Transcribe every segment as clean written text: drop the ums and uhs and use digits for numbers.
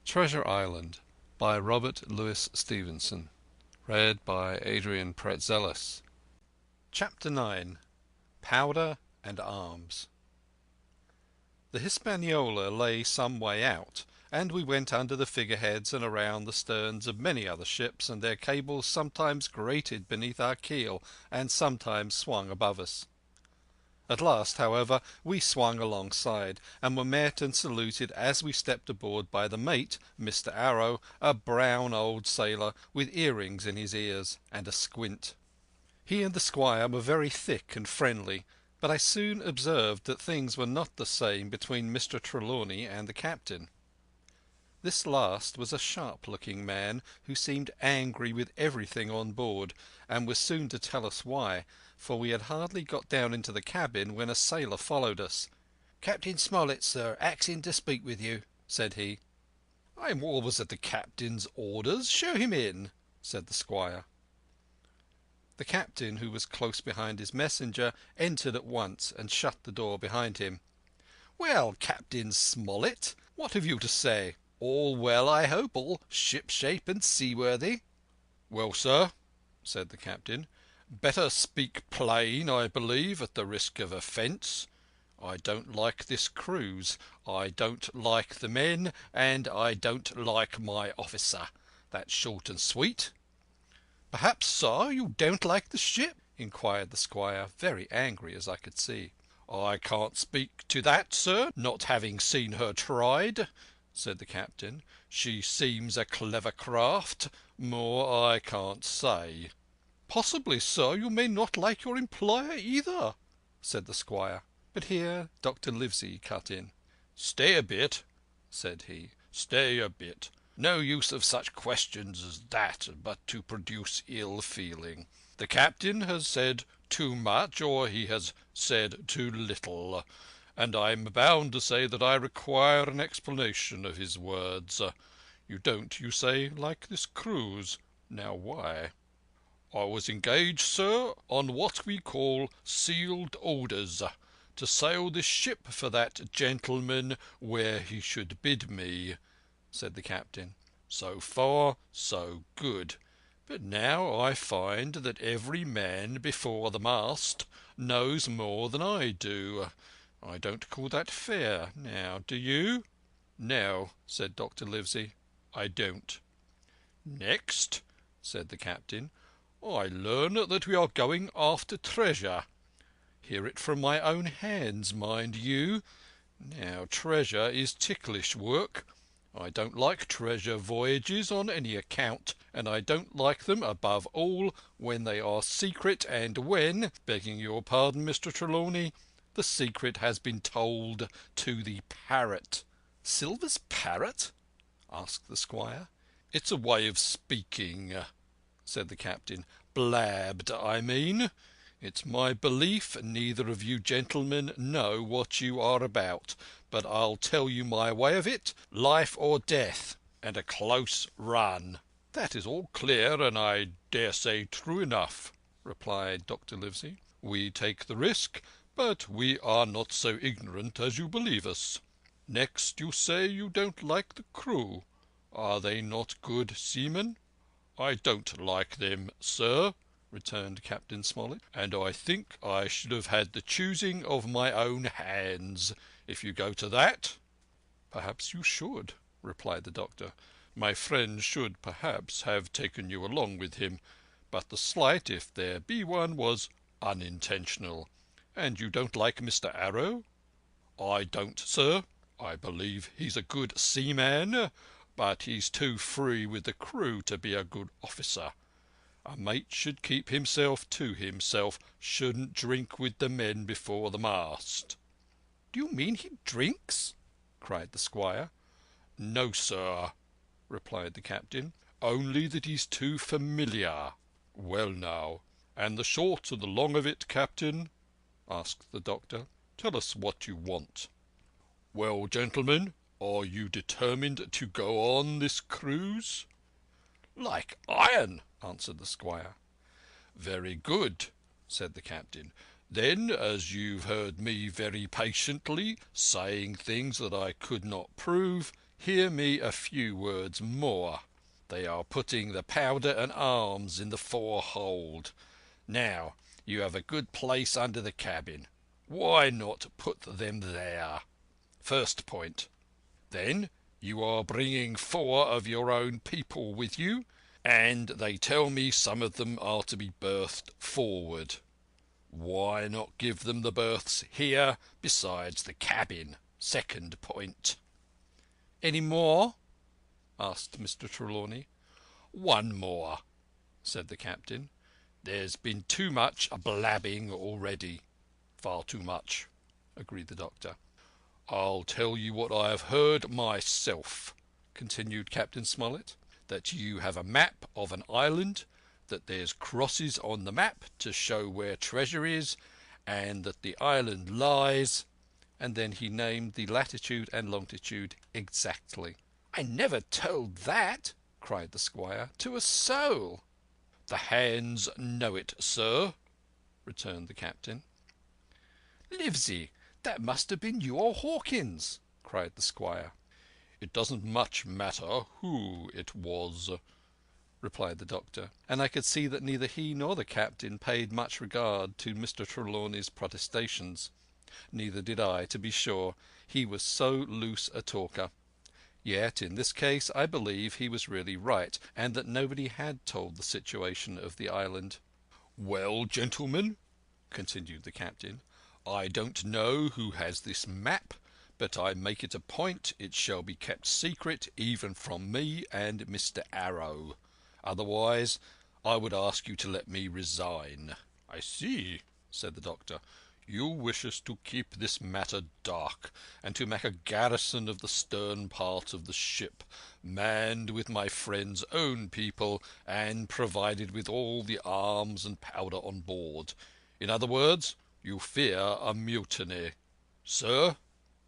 Treasure Island by Robert Louis Stevenson. Read by Adrian Pretzelis. Chapter 9. Powder and Arms. The Hispaniola lay some way out, and we went under the figureheads and around the sterns of many other ships, and their cables sometimes grated beneath our keel and sometimes swung above us. At last, however, we swung alongside, and were met and saluted as we stepped aboard by the mate, Mr. Arrow, a brown old sailor with earrings in his ears and a squint. He and the squire were very thick and friendly, but I soon observed that things were not the same between Mr. Trelawney and the captain. This last was a sharp-looking man who seemed angry with everything on board, and was soon to tell us why, for we had hardly got down into the cabin when a sailor followed us. "Captain Smollett, sir, axing to speak with you," said he. "I am always at the captain's orders. Show him in," said the squire. The captain, who was close behind his messenger, entered at once and shut the door behind him. "Well, Captain Smollett, what have you to say? All well, I hope, all shipshape and seaworthy?" "Well, sir," said the captain, "better speak plain, I believe, at the risk of offence. I don't like this cruise. I don't like the men, and I don't like my officer. That's short and sweet." "Perhaps, sir, you don't like the ship?" inquired the squire, very angry, as I could see. "I can't speak to that, sir, not having seen her tried," said the captain. "She seems a clever craft. More I can't say." "Possibly, sir, you may not like your employer either," said the squire. But here Dr. Livesey cut in. "Stay a bit," said he. "Stay a bit. No use of such questions as that, but to produce ill feeling. The captain has said too much, or he has said too little, and I am bound to say that I require an explanation of his words. You don't, you say, like this cruise. Now why?" "I was engaged, sir, on what we call sealed orders, to sail this ship for that gentleman where he should bid me," said the captain. "So far, so good. But now I find that every man before the mast knows more than I do. I don't call that fair. Now, do you?" "No," said Dr. Livesey, "I don't." "Next," said the captain, "I learn that we are going after treasure. Hear it from my own hands, mind you. Now, treasure is ticklish work. I don't like treasure voyages on any account, and I don't like them above all when they are secret, and when, begging your pardon, Mr. Trelawney, the secret has been told to the Parrot." "Silver's Parrot?" asked the squire. "It's a way of speaking," said the captain. "Blabbed, I mean. It's my belief neither of you gentlemen know what you are about, but I'll tell you my way of it, life or death, and a close run." "That is all clear, and I dare say true enough," replied Dr. Livesey. "We take the risk, but we are not so ignorant as you believe us. Next, you say you don't like the crew. Are they not good seamen?" "I don't like them, sir," returned Captain Smollett, "and I think I should have had the choosing of my own hands, if you go to that." "Perhaps you should," replied the doctor. "My friend should perhaps have taken you along with him, but the slight, if there be one, was unintentional. And you don't like Mr. Arrow?" "I don't, sir. I believe he's a good seaman, but he's too free with the crew to be a good officer. A mate should keep himself to himself, shouldn't drink with the men before the mast." "Do you mean he drinks?" cried the squire. "No, sir," replied the captain. "Only that he's too familiar." "Well, now, and the short and the long of it, captain?" asked the doctor. "Tell us what you want." "Well, gentlemen, are you determined to go on this cruise?" "Like iron," answered the squire. "Very good," said the captain. "Then, as you've heard me very patiently saying things that I could not prove, Hear me a few words more. They are putting the powder and arms in the fore-hold. Now, you have a good place under the cabin. Why not put them there? First point. Then you are bringing 4 of your own people with you, and they tell me some of them are to be berthed forward. Why not give them the berths here besides the cabin? Second point. "Any more?" asked Mr. Trelawney. "One more," said the captain. "There's been too much blabbing already." "Far too much," agreed the doctor. "I'll tell you what I have heard myself," continued Captain Smollett. "That you have a map of an island, that there's crosses on the map to show where treasure is, and that the island lies—" and then he named the latitude and longitude exactly. "I never told that," cried the squire, "to a soul." "The hands know it, sir," returned the captain. "Livesey, that must have been you or Hawkins," cried the squire. "It doesn't much matter who it was," replied the doctor, and I could see that neither he nor the captain paid much regard to Mr. Trelawney's protestations. Neither did I, to be sure, he was so loose a talker. Yet in this case I believe he was really right, and that nobody had told the situation of the island. "Well, gentlemen," continued the captain, "I don't know who has this map, but I make it a point it shall be kept secret even from me and Mr. Arrow. Otherwise, I would ask you to let me resign." "I see," said the doctor. "You wish us to keep this matter dark, and to make a garrison of the stern part of the ship, manned with my friend's own people, and provided with all the arms and powder on board. In other words, you fear a mutiny." "Sir,"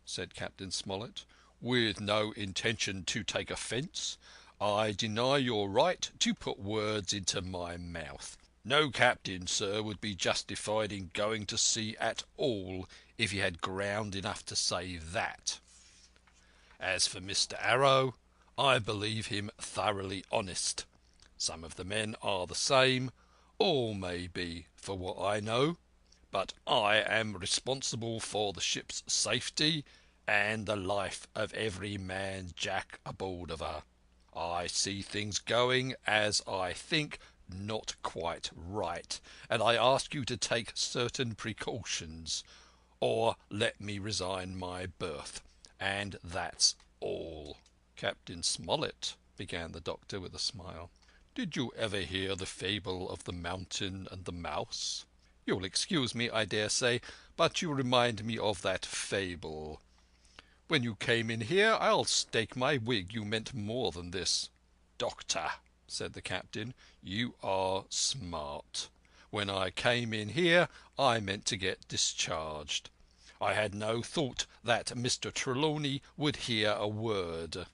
said Captain Smollett, "with no intention to take offence, I deny your right to put words into my mouth. No captain, sir, would be justified in going to sea at all if he had ground enough to say that. As for Mr. Arrow, I believe him thoroughly honest. Some of the men are the same, all may be, for what I know, but I am responsible for the ship's safety and the life of every man jack aboard of her. I see things going, as I think, not quite right, and I ask you to take certain precautions, or let me resign my berth, and that's all." "Captain Smollett," began the doctor with a smile, "did you ever hear the fable of the mountain and the mouse? You'll excuse me, I dare say, but you remind me of that fable. When you came in here, I'll stake my wig you meant more than this." "Doctor," said the captain, "you are smart. When I came in here, I meant to get discharged. I had no thought that Mr. Trelawney would hear a word."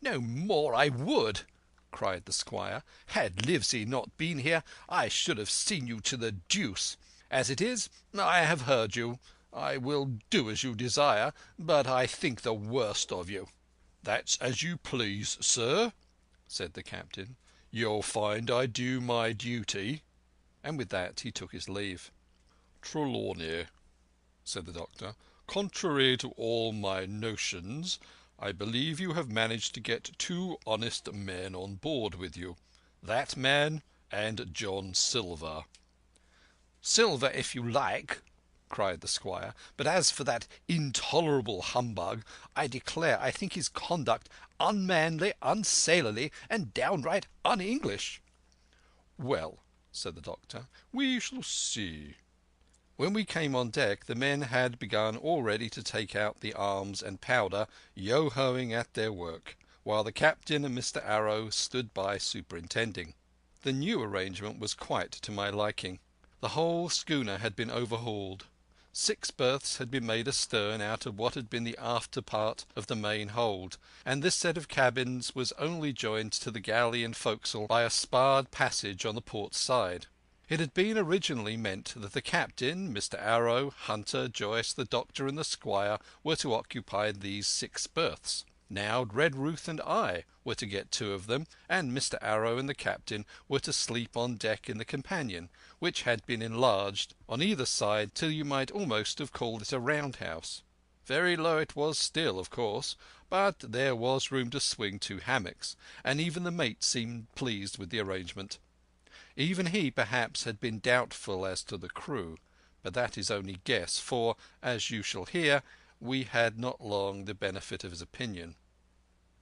"No more I would," cried the squire. "Had Livesey not been here, I should have seen you to the deuce. As it is, I have heard you. I will do as you desire, but I think the worst of you." "That's as you please, sir," said the captain. "You'll find I do my duty." And with that he took his leave. "Trelawney," said the doctor, "contrary to all my notions, I believe you have managed to get 2 honest men on board with you. That man and John Silver." "Silver, if you like," cried the squire. "But as for that intolerable humbug, I declare I think his conduct unmanly, unsailorly, and downright un-English." "Well," said the doctor, "we shall see." When we came on deck, the men had begun already to take out the arms and powder, yo-hoing at their work, while the captain and Mr. Arrow stood by superintending. The new arrangement was quite to my liking. The whole schooner had been overhauled. 6 berths had been made astern out of what had been the after part of the main hold, and this set of cabins was only joined to the galley and forecastle by a sparred passage on the port side. It had been originally meant that the captain, Mr. Arrow, Hunter, Joyce, the doctor, and the squire were to occupy these 6 berths. Now Redruth and I were to get two of them, and Mr Arrow and the captain were to sleep on deck in the companion, which had been enlarged on either side till you might almost have called it a roundhouse. Very low it was still, of course, but there was room to swing two hammocks, and even the mate seemed pleased with the arrangement. Even he, perhaps, had been doubtful as to the crew, but that is only guess, for, as you shall hear, we had not long the benefit of his opinion.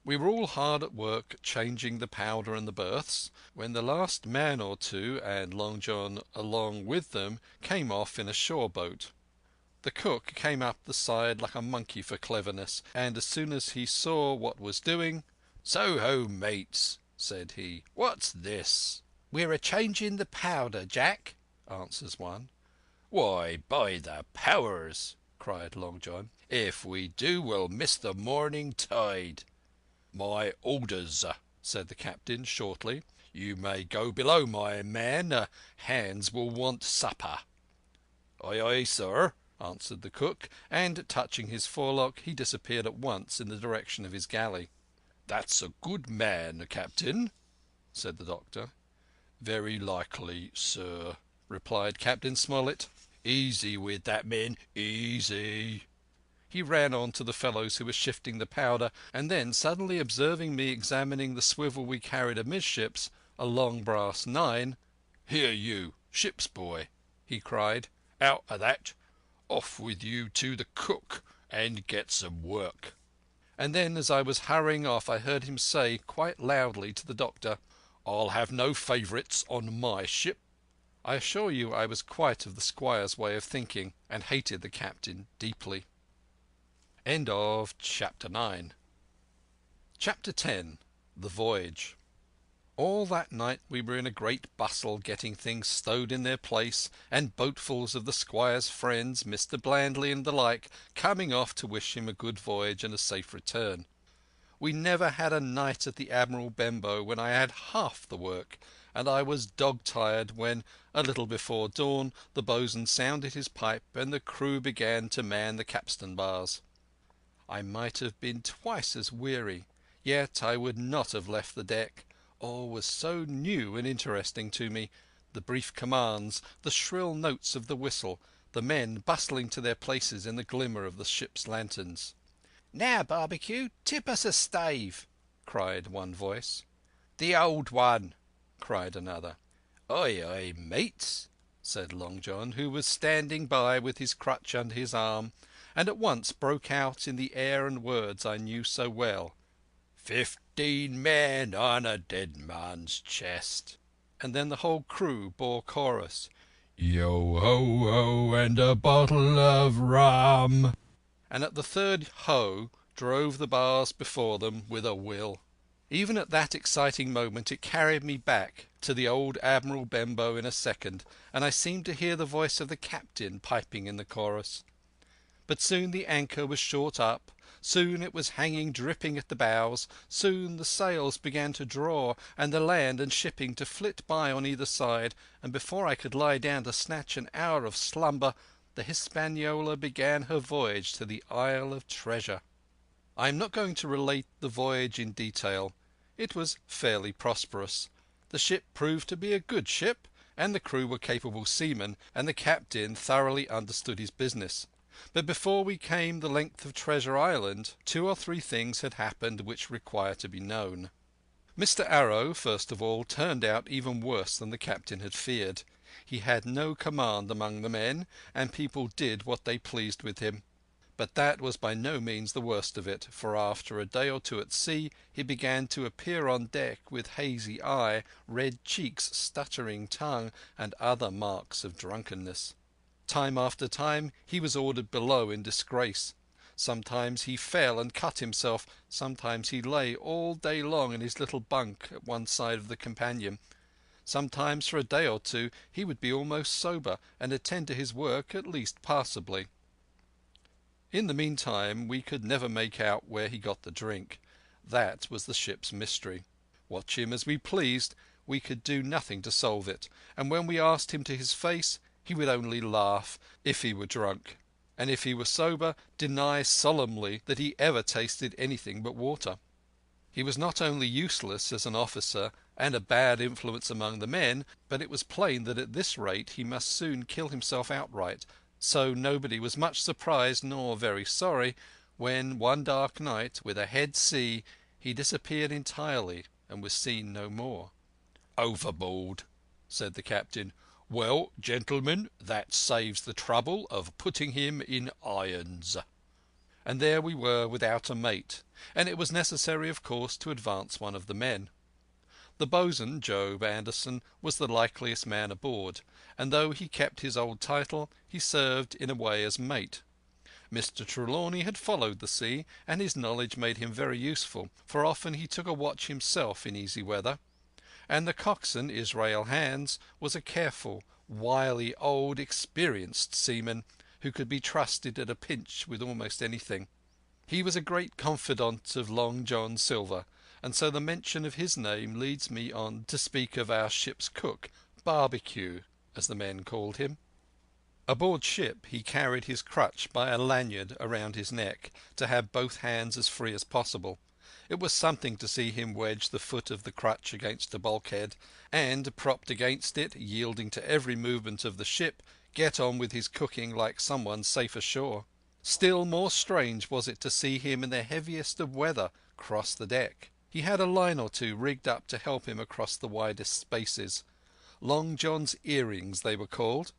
We were all hard at work changing the powder and the berths, when the last man or two, and Long John along with them, came off in a shore boat. The cook came up the side like a monkey for cleverness, and as soon as he saw what was doing, "So ho, mates," said he. "What's this?" "We're a changing the powder, Jack," answers one. "Why, by the powers," cried Long John, "if we do, we'll miss the morning tide." "My orders," said the captain shortly. "You may go below, my man. Hands will want supper." "Aye, aye, sir," answered the cook, and touching his forelock he disappeared at once in the direction of his galley. "That's a good man, Captain," said the doctor. "Very likely, sir," replied Captain Smollett. "Easy with that, men, easy." He ran on to the fellows who were shifting the powder, and then, suddenly observing me examining the swivel we carried amidships, a long brass 9, "Here you, ship's boy," he cried, "out of that. Off with you to the cook and get some work." And then, as I was hurrying off, I heard him say quite loudly to the doctor, "I'll have no favourites on my ship." I assure you I was quite of the squire's way of thinking, and hated the captain deeply. Chapter 10. The Voyage. All that night we were in a great bustle getting things stowed in their place, and boatfuls of the squire's friends, Mr Blandley and the like, coming off to wish him a good voyage and a safe return. We never had a night at the Admiral Benbow when I had half the work, and I was dog-tired when, a little before dawn, the boatswain sounded his pipe and the crew began to man the capstan bars. I might have been twice as weary, yet I would not have left the deck. All was so new and interesting to me: the brief commands, the shrill notes of the whistle, the men bustling to their places in the glimmer of the ship's lanterns. "Now, Barbecue, tip us a stave," cried one voice. "The old one," cried another. "Aye, aye, mates," said Long John, who was standing by with his crutch under his arm, and at once broke out in the air and words I knew so well. 15 men on a dead man's chest. And then the whole crew bore chorus, "Yo ho ho and a bottle of rum." And at the third ho drove the bars before them with a will. Even at that exciting moment it carried me back to the old Admiral Benbow in a second, and I seemed to hear the voice of the captain piping in the chorus. But soon the anchor was short up, soon it was hanging dripping at the bows, soon the sails began to draw and the land and shipping to flit by on either side, and before I could lie down to snatch an hour of slumber, the Hispaniola began her voyage to the Isle of Treasure. I am not going to relate the voyage in detail. It was fairly prosperous. The ship proved to be a good ship, and the crew were capable seamen, and the captain thoroughly understood his business. But before we came the length of Treasure Island, 2 or 3 things had happened which require to be known. Mr Arrow, first of all, turned out even worse than the captain had feared. He had no command among the men, and people did what they pleased with him. But that was by no means the worst of it, for after a day or two at sea he began to appear on deck with hazy eye, red cheeks, stuttering tongue, and other marks of drunkenness. Time after time he was ordered below in disgrace. Sometimes he fell and cut himself, sometimes he lay all day long in his little bunk at one side of the companion. Sometimes for a day or two he would be almost sober, and attend to his work at least passably. In the meantime we could never make out where he got the drink. That was the ship's mystery. Watch him as we pleased, we could do nothing to solve it, and when we asked him to his face he would only laugh if he were drunk, and if he were sober, deny solemnly that he ever tasted anything but water. He was not only useless as an officer and a bad influence among the men, but it was plain that at this rate he must soon kill himself outright, so nobody was much surprised nor very sorry when one dark night, with a head sea, he disappeared entirely and was seen no more. "Overboard," said the captain. "Well, gentlemen, that saves the trouble of putting him in irons." And there we were without a mate, and it was necessary, of course, to advance one of the men. The boatswain, Job Anderson, was the likeliest man aboard, and though he kept his old title, he served in a way as mate. Mr. Trelawney had followed the sea, and his knowledge made him very useful, for often he took a watch himself in easy weather. And the coxswain, Israel Hands, was a careful, wily, old, experienced seaman, who could be trusted at a pinch with almost anything. He was a great confidant of Long John Silver, and so the mention of his name leads me on to speak of our ship's cook, Barbecue, as the men called him. Aboard ship he carried his crutch by a lanyard around his neck, to have both hands as free as possible. It was something to see him wedge the foot of the crutch against a bulkhead, and, propped against it, yielding to every movement of the ship, get on with his cooking like someone safe ashore. Still more strange was it to see him in the heaviest of weather cross the deck. He had a line or two rigged up to help him across the widest spaces. Long John's earrings they were called,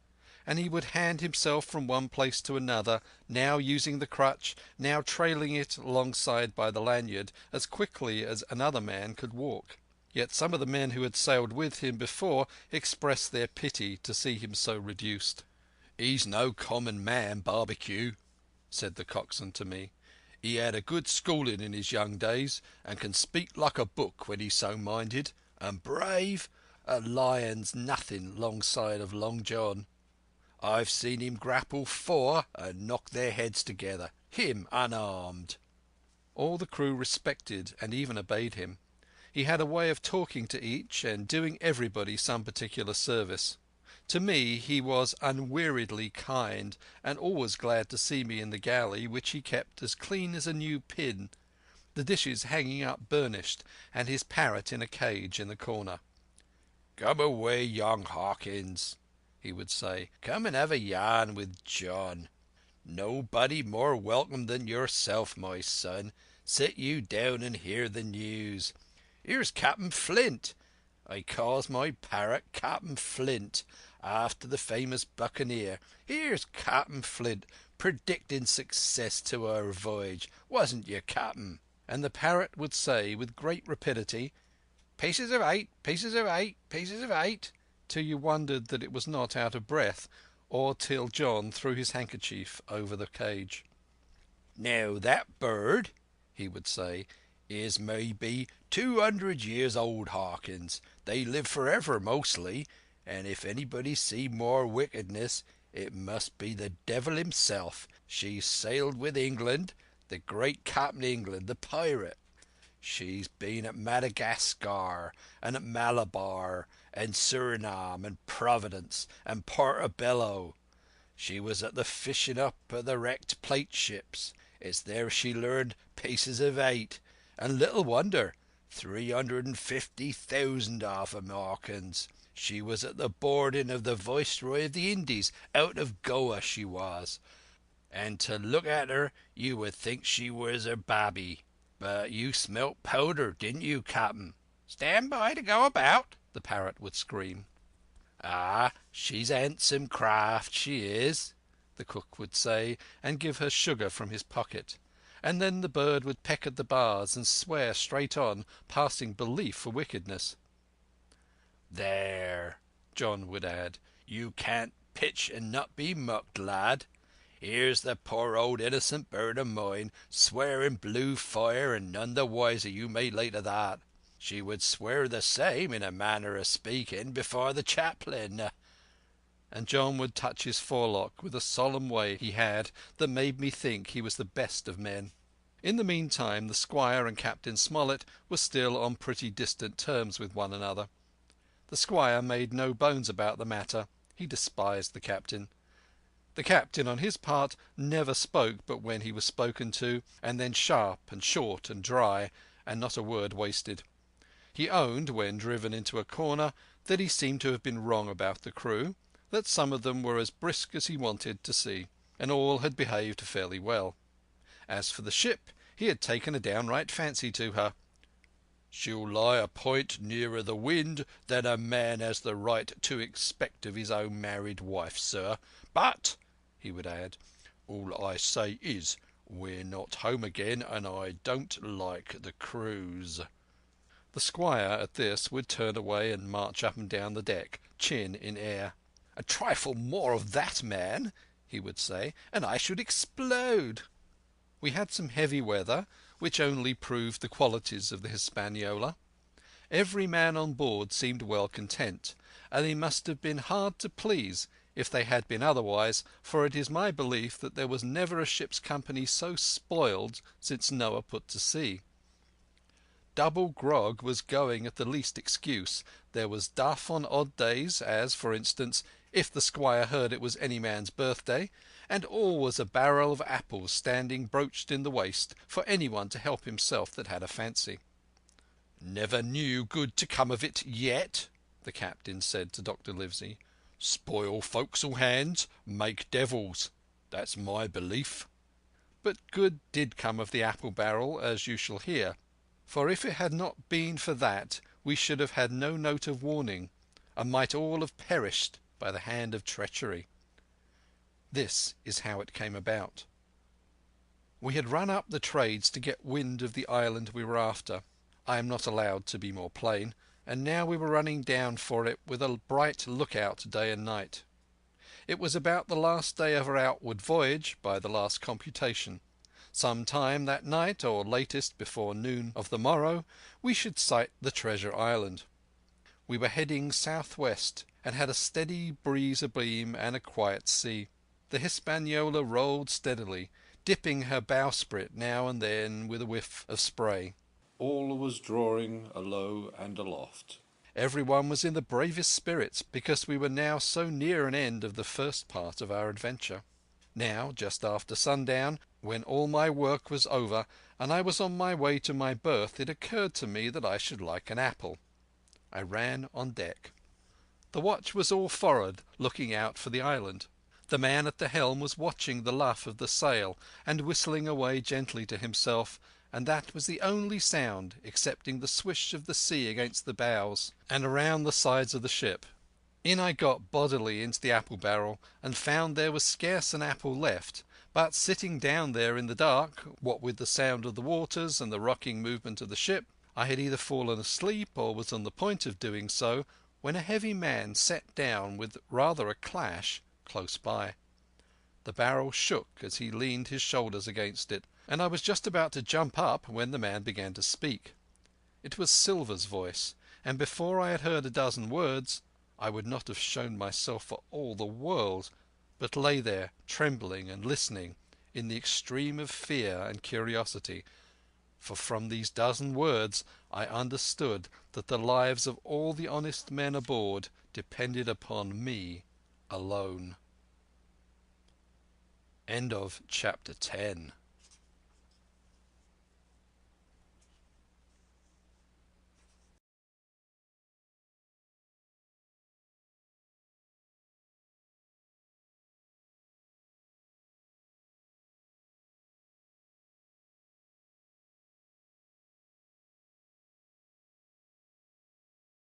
and he would hand himself from one place to another, now using the crutch, now trailing it alongside by the lanyard, as quickly as another man could walk. Yet some of the men who had sailed with him before expressed their pity to see him so reduced. "He's no common man, Barbecue," said the coxswain to me. "He had a good schooling in his young days, and can speak like a book when he's so minded. And brave! A lion's nothing longside of Long John. I've seen him grapple four and knock their heads together, him unarmed." All the crew respected and even obeyed him. He had a way of talking to each and doing everybody some particular service. To me he was unweariedly kind, and always glad to see me in the galley, which he kept as clean as a new pin, the dishes hanging up burnished, and his parrot in a cage in the corner. "Come away, young Hawkins," he would say. "Come and have a yarn with John. Nobody more welcome than yourself, my son. Sit you down and hear the news. Here's Captain Flint. I calls my parrot Captain Flint, after the famous buccaneer. Here's Captain Flint predicting success to our voyage. Wasn't you, Captain?" And the parrot would say with great rapidity, "Pieces of 8, pieces of 8, pieces of 8," till you wondered that it was not out of breath, or till John threw his handkerchief over the cage. "Now that bird," he would say, "is maybe 200 years old, Hawkins. They live forever mostly, and if anybody see more wickedness, it must be the devil himself. She's sailed with England, the great Captain England, the pirate. She's been at Madagascar and at Malabar and Surinam and Providence and Portobello. She was at the fishing up of the wrecked plate ships. It's there she learned pieces of 8, and little wonder, 350,000 of 'em, Hawkins. She was at the boarding of the Viceroy of the Indies out of Goa, she was, and to look at her you would think she was her babby. But you smelt powder, didn't you, Captain?" "Stand by to go about," the parrot would scream. "Ah, she's a handsome craft, she is," the cook would say, and give her sugar from his pocket. And then the bird would peck at the bars and swear straight on, passing belief for wickedness. "There," John would add, "you can't pitch and not be mucked, lad. Here's the poor old innocent bird of mine swearing blue fire, and none the wiser you may lay to that. She would swear the same, in a manner of speaking, before the chaplain." And John would touch his forelock with a solemn way he had that made me think he was the best of men. In the meantime the squire and Captain Smollett were still on pretty distant terms with one another. The squire made no bones about the matter. He despised the captain. The The captain, on his part, never spoke but when he was spoken to, and then sharp and short and dry, and not a word wasted. He owned, when driven into a corner, that he seemed to have been wrong about the crew, that some of them were as brisk as he wanted to see, and all had behaved fairly well. As for the ship, he had taken a downright fancy to her. "She'll lie a point nearer the wind than a man has the right to expect of his own married wife, sir. But," he would add, "all I say is, we're not home again, and I don't like the cruise." The squire at this would turn away and march up and down the deck, chin in air. "A trifle more of that, man," he would say, "and I should explode." We had some heavy weather, which only proved the qualities of the Hispaniola. Every man on board seemed well content, and they must have been hard to please if they had been otherwise, for it is my belief that there was never a ship's company so spoiled since Noah put to sea. Double grog was going at the least excuse. There was duff on odd days, as, for instance, if the squire heard it was any man's birthday, and always a barrel of apples standing broached in the waist for anyone to help himself that had a fancy. "Never knew good to come of it yet," the captain said to Dr. Livesey. "Spoil forecastle hands, make devils. That's my belief." But good did come of the apple barrel, as you shall hear. For if it had not been for that, we should have had no note of warning, and might all have perished by the hand of treachery. This is how it came about. We had run up the trades to get wind of the island we were after. I am not allowed to be more plain, and now we were running down for it with a bright lookout day and night. It was about the last day of our outward voyage, by the last computation. Some time that night, or latest before noon of the morrow, we should sight the Treasure Island. We were heading southwest, and had a steady breeze abeam and a quiet sea. The Hispaniola rolled steadily, dipping her bowsprit now and then with a whiff of spray. All was drawing alow and aloft. Everyone was in the bravest spirits, because we were now so near an end of the first part of our adventure. Now, just after sundown, when all my work was over and I was on my way to my berth, it occurred to me that I should like an apple. I ran on deck. The watch was all forward, looking out for the island. The man at the helm was watching the luff of the sail and whistling away gently to himself, and that was the only sound, excepting the swish of the sea against the bows and around the sides of the ship. In I got bodily into the apple barrel, and found there was scarce an apple left, but sitting down there in the dark, what with the sound of the waters and the rocking movement of the ship, I had either fallen asleep or was on the point of doing so, when a heavy man sat down with rather a clash close by. The barrel shook as he leaned his shoulders against it, and I was just about to jump up when the man began to speak. It was Silver's voice, and before I had heard a dozen words I would not have shown myself for all the world, but lay there trembling and listening in the extreme of fear and curiosity, for from these dozen words I understood that the lives of all the honest men aboard depended upon me alone. End of Chapter 10.